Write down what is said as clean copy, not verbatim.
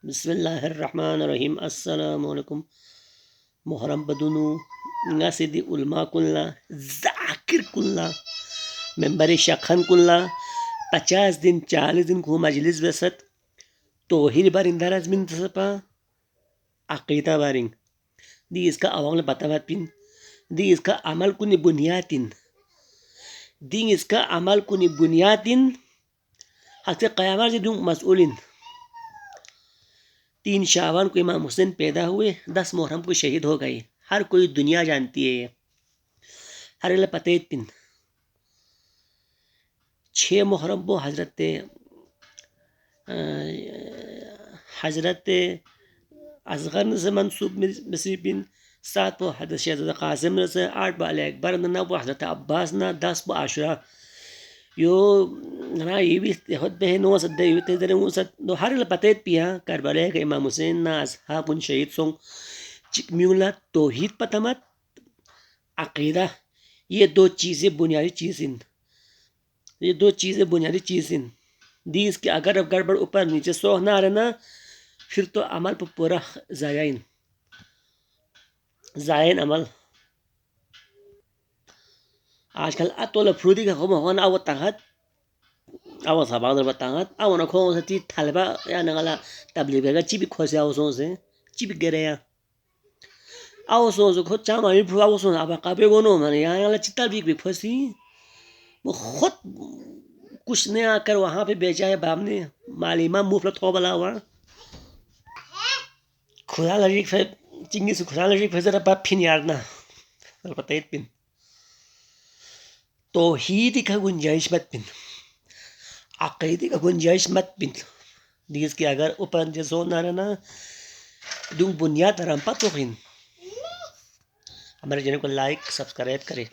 بسم الله الرحمن الرحيم. السلام عليكم. محرم بدونو ناسدي علماء كلنا ذاکر كلنا ممبر شاخان كلنا 50 دن 40 دن کو مجلس بسد توحید بارین دراز من تسپا عقیدہ بارین دی اس کا عوام بتاوات پین دی اس کا عمل کنی بنیاتین دی اس کا عمل کنی بنیاتین حتی قیامات سے دوں مسئولین 3 شعبان کو امام حسین پیدا ہوئے 10 محرم کو شہید ہو گئے. ہر کوئی دنیا جانتی ہے یہ ہر اللہ پتہ پن 6 محرم کو حضرت اصغر سے منصوب مصری بن 7 کو حضرت شہزادہ قاسم سے 8 کو علی اکبر 9 کو حضرت عباس 10 کو عاشورہ یو نا یہ بھی خود بہ نو سد یو تے در نو سد نو ہر پتیت پیا کربلا کے امام حسین نا اصحاب ان شہید سوں میولا توحید پتمت عقیدہ یہ 2 چیزیں بنیادی چیزیں یہ 2 چیزیں بنیادی چیزیں دیس کے اگر اب گڑبڑ اوپر نیچے سو نہ رہنا پھر تو عمل پر پورا زائن عمل آج کل اتول فرودی کا خو ہونا او تحت او صباح بتاعت او نہ کھو تی طلبہ یا نغلا تبلیغ کا چی بھی کھوسیا او سو سے چی بھی گریا او سو کھو چاما بھی پھوا او سو اب قبے گونو من یا نغلا چتا بھی پھسی وہ خود کچھ نے آ کر وہاں پہ بیچا ہے باب نے معلومہ مفلت ہو بلا ہوا خدا لگی چنگی سے خدا لگی ذرا باپ پھن یارنا پتہ پن توحید کا گنجائش مت پن عقیدے کا گنجائش مت پن دیس کے اگر اوپر جسو نہ رہنا دوں بنیاد رم پتو ہمارے چینل کو لائک سبسکرائب کرے.